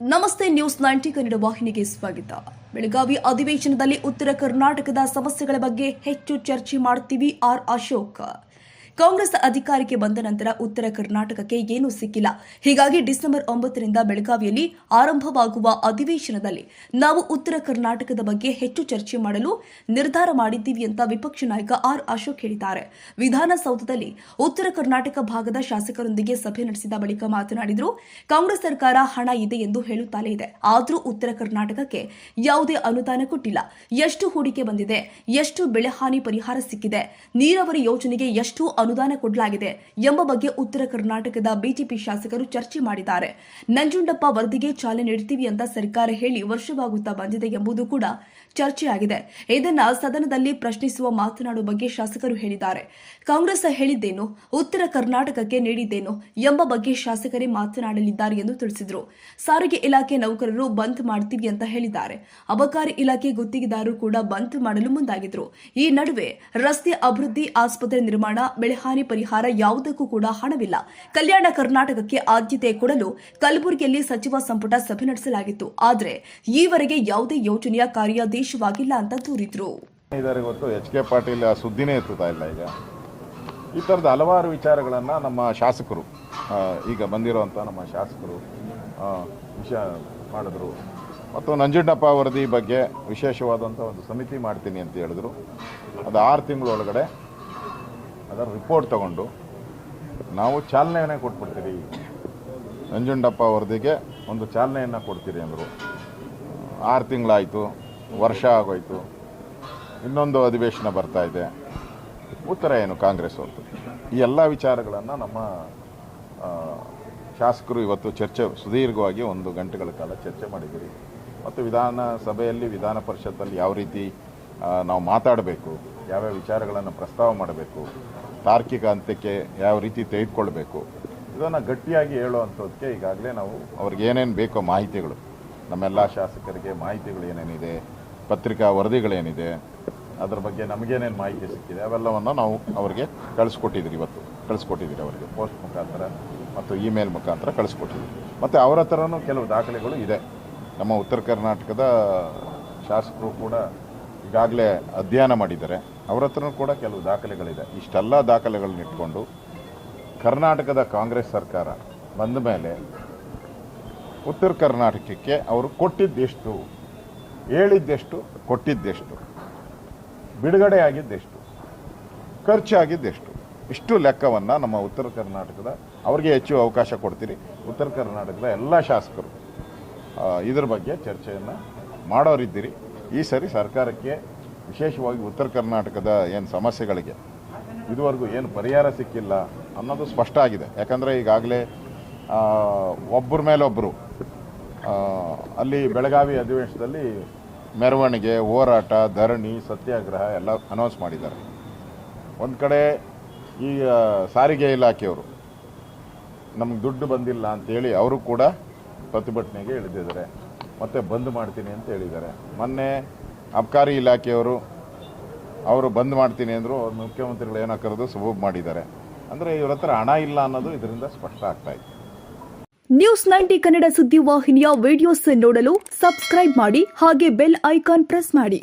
ನಮಸ್ತೆ ನ್ಯೂಸ್ 90 ಕನ್ನಡ ವಾಹಿನಿಗೆ ಸ್ವಾಗತ. ಬೆಳಗಾವಿ ಅಧಿವೇಶನದಲ್ಲಿ ಉತ್ತರ ಕರ್ನಾಟಕದ ಸಮಸ್ಯೆಗಳ ಬಗ್ಗೆ ಹೆಚ್ಚು ಚರ್ಚೆ ಮಾಡುತ್ತೀವಿ. ಆರ್ ಅಶೋಕ್. ಕಾಂಗ್ರೆಸ್ ಅಧಿಕಾರಕ್ಕೆ ಬಂದ ನಂತರ ಉತ್ತರ ಕರ್ನಾಟಕಕ್ಕೆ ಏನೂ ಸಿಕ್ಕಿಲ್ಲ. ಹೀಗಾಗಿ ಡಿಸೆಂಬರ್ 9ರಿಂದ ಬೆಳಗಾವಿಯಲ್ಲಿ ಆರಂಭವಾಗುವ ಅಧಿವೇಶನದಲ್ಲಿ ನಾವು ಉತ್ತರ ಕರ್ನಾಟಕದ ಬಗ್ಗೆ ಹೆಚ್ಚು ಚರ್ಚೆ ಮಾಡಲು ನಿರ್ಧಾರ ಮಾಡಿದ್ದೀವಿ ಅಂತ ವಿಪಕ್ಷ ನಾಯಕ ಆರ್ ಅಶೋಕ್ ಹೇಳಿದ್ದಾರೆ. ವಿಧಾನಸೌಧದಲ್ಲಿ ಉತ್ತರ ಕರ್ನಾಟಕ ಭಾಗದ ಶಾಸಕರೊಂದಿಗೆ ಸಭೆ ನಡೆಸಿದ ಬಳಿಕ ಮಾತನಾಡಿದರು. ಕಾಂಗ್ರೆಸ್ ಸರ್ಕಾರ ಹಣ ಇದೆ ಎಂದು ಹೇಳುತ್ತಲೇ ಇದೆ. ಆದರೂ ಉತ್ತರ ಕರ್ನಾಟಕಕ್ಕೆ ಯಾವುದೇ ಅನುದಾನ ಕೊಟ್ಟಿಲ್ಲ. ಎಷ್ಟು ಹೂಡಿಕೆ ಬಂದಿದೆ, ಎಷ್ಟು ಬೆಳೆ ಹಾನಿ ಪರಿಹಾರ ಸಿಕ್ಕಿದೆ, ನೀರಾವರಿ ಯೋಜನೆಗೆ ಎಷ್ಟು ಅನುದಾನ ಕೊಡಲಾಗಿದೆ ಎಂಬ ಬಗ್ಗೆ ಉತ್ತರ ಕರ್ನಾಟಕದ ಬಿಜೆಪಿ ಶಾಸಕರು ಚರ್ಚೆ ಮಾಡಿದ್ದಾರೆ. ನಂಜುಂಡಪ್ಪ ವರದಿಗೆ ಚಾಲನೆ ನೀಡುತ್ತೀವಿ ಅಂತ ಸರ್ಕಾರ ಹೇಳಿ ವರ್ಷವಾಗುತ್ತಾ ಬಂದಿದೆ ಎಂಬುದು ಕೂಡ ಚರ್ಚೆಯಾಗಿದೆ. ಇದನ್ನ ಸದನದಲ್ಲಿ ಪ್ರಶ್ನಿಸುವ ಮಾತನಾಡುವ ಬಗ್ಗೆ ಶಾಸಕರು ಹೇಳಿದ್ದಾರೆ. ಕಾಂಗ್ರೆಸ್ ಹೇಳಿದ್ದೇನು, ಉತ್ತರ ಕರ್ನಾಟಕಕ್ಕೆ ನೀಡಿದ್ದೇನು ಎಂಬ ಬಗ್ಗೆ ಶಾಸಕರೇ ಮಾತನಾಡಲಿದ್ದಾರೆ ಎಂದು ತಿಳಿಸಿದರು. ಸಾರಿಗೆ ಇಲಾಖೆ ನೌಕರರು ಬಂದ್ ಮಾಡ್ತೀವಿ ಅಂತ ಹೇಳಿದ್ದಾರೆ. ಅಬಕಾರಿ ಇಲಾಖೆ ಗುತ್ತಿಗೆದಾರರು ಕೂಡ ಬಂದ್ ಮಾಡಲು ಮುಂದಾಗಿದ್ರು. ಈ ನಡುವೆ ರಸ್ತೆ ಅಭಿವೃದ್ಧಿ, ಆಸ್ಪತ್ರೆ ನಿರ್ಮಾಣ, ಬೆಳೆಹಾನಿ ಪರಿಹಾರ ಯಾವುದಕ್ಕೂ ಕೂಡ ಹಣವಿಲ್ಲ. ಕಲ್ಯಾಣ ಕರ್ನಾಟಕಕ್ಕೆ ಆದ್ಯತೆ ಕೊಡಲು ಕಲಬುರಗಿಯಲ್ಲಿ ಸಚಿವ ಸಂಪುಟ ಸಭೆ ನಡೆಸಲಾಗಿತ್ತು. ಆದರೆ ಈವರೆಗೆ ಯಾವುದೇ ಯೋಜನೆಯ ಕಾರ್ಯಾದೇಶವಾಗಿಲ್ಲ ಅಂತ ದೂರಿದ್ರು. ಇವತ್ತು ಎಚ್.ಕೆ. ಪಾಟೀಲ್ ಸುದ್ದಿನೇ ಎತ್ತುತ್ತಾ ಇಲ್ಲ. ಈಗ ಈ ಥರದ ಹಲವಾರು ವಿಚಾರಗಳನ್ನು ನಮ್ಮ ಶಾಸಕರು, ಈಗ ಬಂದಿರುವಂಥ ನಮ್ಮ ಶಾಸಕರು ವಿಷಯ ಮಾಡಿದ್ರು. ಮತ್ತು ನಂಜುಂಡಪ್ಪ ವರದಿ ಬಗ್ಗೆ ವಿಶೇಷವಾದಂಥ ಒಂದು ಸಮಿತಿ ಮಾಡ್ತೀನಿ ಅಂತ ಹೇಳಿದ್ರು. ಅದು 6 ತಿಂಗಳೊಳಗಡೆ ಅದರ ರಿಪೋರ್ಟ್ ತಗೊಂಡು ನಾವು ಚಾಲನೆಯನ್ನೇ ಕೊಟ್ಬಿಡ್ತೀರಿ, ನಂಜುಂಡಪ್ಪ ವರದಿಗೆ ಒಂದು ಚಾಲನೆಯನ್ನು ಕೊಡ್ತೀರಿ ಅಂದರು. 6 ತಿಂಗಳಾಯಿತು, ವರ್ಷ ಆಗೋಯ್ತು, ಇನ್ನೊಂದು ಅಧಿವೇಶನ ಬರ್ತಾ ಇದೆ. ಉತ್ತರ ಏನು ಕಾಂಗ್ರೆಸ್ ಅಂತ? ಈ ಎಲ್ಲ ವಿಚಾರಗಳನ್ನು ನಮ್ಮ ಶಾಸಕರು ಇವತ್ತು ಸುದೀರ್ಘವಾಗಿ 1 ಗಂಟೆಗಳ ಕಾಲ ಚರ್ಚೆ ಮಾಡಿದ್ದೀರಿ. ಮತ್ತು ವಿಧಾನಸಭೆಯಲ್ಲಿ, ವಿಧಾನ ಪರಿಷತ್ತಲ್ಲಿ ಯಾವ ರೀತಿ ನಾವು ಮಾತಾಡಬೇಕು, ಯಾವ್ಯಾವ ವಿಚಾರಗಳನ್ನು ಪ್ರಸ್ತಾವ ಮಾಡಬೇಕು, ತಾರ್ಕಿಕ ಅಂತ್ಯಕ್ಕೆ ಯಾವ ರೀತಿ ತೆಗೆದುಕೊಳ್ಬೇಕು, ಇದನ್ನು ಗಟ್ಟಿಯಾಗಿ ಹೇಳುವಂಥದ್ದಕ್ಕೆ ಈಗಾಗಲೇ ನಾವು ಅವ್ರಿಗೆ ಏನೇನು ಬೇಕೋ ಮಾಹಿತಿಗಳು, ನಮ್ಮೆಲ್ಲ ಶಾಸಕರಿಗೆ ಮಾಹಿತಿಗಳು ಏನೇನಿದೆ, ಪತ್ರಿಕಾ ವರದಿಗಳೇನಿದೆ, ಅದರ ಬಗ್ಗೆ ನಮಗೇನೇನು ಮಾಹಿತಿ ಸಿಕ್ಕಿದೆ ಅವೆಲ್ಲವನ್ನು ನಾವು ಅವರಿಗೆ ಕಳಿಸ್ಕೊಟ್ಟಿದ್ದೀರಿ. ಇವತ್ತು ಕಳಿಸ್ಕೊಟ್ಟಿದ್ದೀರಿ ಅವರಿಗೆ ಪೋಸ್ಟ್ ಮುಖಾಂತರ ಮತ್ತು ಇಮೇಲ್ ಮುಖಾಂತರ ಕಳಿಸ್ಕೊಟ್ಟಿದ್ದೀರಿ. ಮತ್ತು ಅವರ ಹತ್ರನೂ ಕೆಲವು ದಾಖಲೆಗಳು ಇದೆ. ನಮ್ಮ ಉತ್ತರ ಕರ್ನಾಟಕದ ಶಾಸಕರು ಕೂಡ ಈಗಾಗಲೇ ಅಧ್ಯಯನ ಮಾಡಿದ್ದಾರೆ. ಅವರ ಹತ್ರನೂ ಕೂಡ ಕೆಲವು ದಾಖಲೆಗಳಿದೆ. ಇಷ್ಟೆಲ್ಲ ದಾಖಲೆಗಳನ್ನ ಇಟ್ಕೊಂಡು ಕರ್ನಾಟಕದ ಕಾಂಗ್ರೆಸ್ ಸರ್ಕಾರ ಬಂದ ಮೇಲೆ ಉತ್ತರ ಕರ್ನಾಟಕಕ್ಕೆ ಅವರು ಕೊಟ್ಟಿದ್ದೆಷ್ಟು, ಹೇಳಿದ್ದೆಷ್ಟು, ಕೊಟ್ಟಿದ್ದೆಷ್ಟು, ಬಿಡುಗಡೆ ಆಗಿದ್ದೆಷ್ಟು, ಖರ್ಚಾಗಿದ್ದೆಷ್ಟು, ಇಷ್ಟು ಲೆಕ್ಕವನ್ನು ನಮ್ಮ ಉತ್ತರ ಕರ್ನಾಟಕದ ಅವರಿಗೆ ಹೆಚ್ಚು ಅವಕಾಶ ಕೊಡ್ತೀರಿ. ಉತ್ತರ ಕರ್ನಾಟಕದ ಎಲ್ಲ ಶಾಸಕರು ಇದ್ರ ಬಗ್ಗೆ ಚರ್ಚೆಯನ್ನು ಮಾಡೋರಿದ್ದೀರಿ. ಈ ಸರಿ ಸರ್ಕಾರಕ್ಕೆ ವಿಶೇಷವಾಗಿ ಉತ್ತರ ಕರ್ನಾಟಕದ ಏನು ಸಮಸ್ಯೆಗಳಿಗೆ ಇದುವರೆಗೂ ಏನು ಪರಿಹಾರ ಸಿಕ್ಕಿಲ್ಲ ಅನ್ನೋದು ಸ್ಪಷ್ಟ ಆಗಿದೆ. ಯಾಕಂದರೆ ಈಗಾಗಲೇ ಒಬ್ಬರ ಮೇಲೊಬ್ಬರು ಅಲ್ಲಿ ಬೆಳಗಾವಿ ಅಧಿವೇಶನದಲ್ಲಿ ಮೆರವಣಿಗೆ, ಹೋರಾಟ, ಧರಣಿ, ಸತ್ಯಾಗ್ರಹ ಎಲ್ಲ ಅನೌನ್ಸ್ ಮಾಡಿದ್ದಾರೆ. ಒಂದು ಕಡೆ ಈ ಸಾರಿಗೆ ಇಲಾಖೆಯವರು ನಮ್ಗೆ ದುಡ್ಡು ಬಂದಿಲ್ಲ ಅಂತೇಳಿ ಅವರು ಕೂಡ ಪ್ರತಿಭಟನೆಗೆ ಇಳಿದಿದ್ದಾರೆ. ಮತ್ತು ಬಂದ್ ಮಾಡ್ತೀನಿ ಅಂತ ಹೇಳಿದ್ದಾರೆ. ಮೊನ್ನೆ ಅಬಕಾರಿ ಇಲಾಖೆಯವರು ಅವರು ಬಂದ್ ಮಾಡ್ತೀನಿ ಅಂದರು. ಮುಖ್ಯಮಂತ್ರಿಗಳು ಏನೋ ಕರೆದು ಸಬೂಬ್ ಮಾಡಿದ್ದಾರೆ. ಅಂದರೆ ಇವ್ರ ಹತ್ರ ಹಣ ಇಲ್ಲ ಅನ್ನೋದು ಇದರಿಂದ ಸ್ಪಷ್ಟ ಆಗ್ತಾ ಇದೆ. ನ್ಯೂಸ್ 90 ಕನ್ನಡ ಸುದ್ದಿ ವಾಹಿನಿಯ ವಿಡಿಯೋಸ್ ನೋಡಲು ಸಬ್ಸ್ಕ್ರೈಬ್ ಮಾಡಿ, ಹಾಗೆ ಬೆಲ್ ಐಕಾನ್ ಪ್ರೆಸ್ ಮಾಡಿ.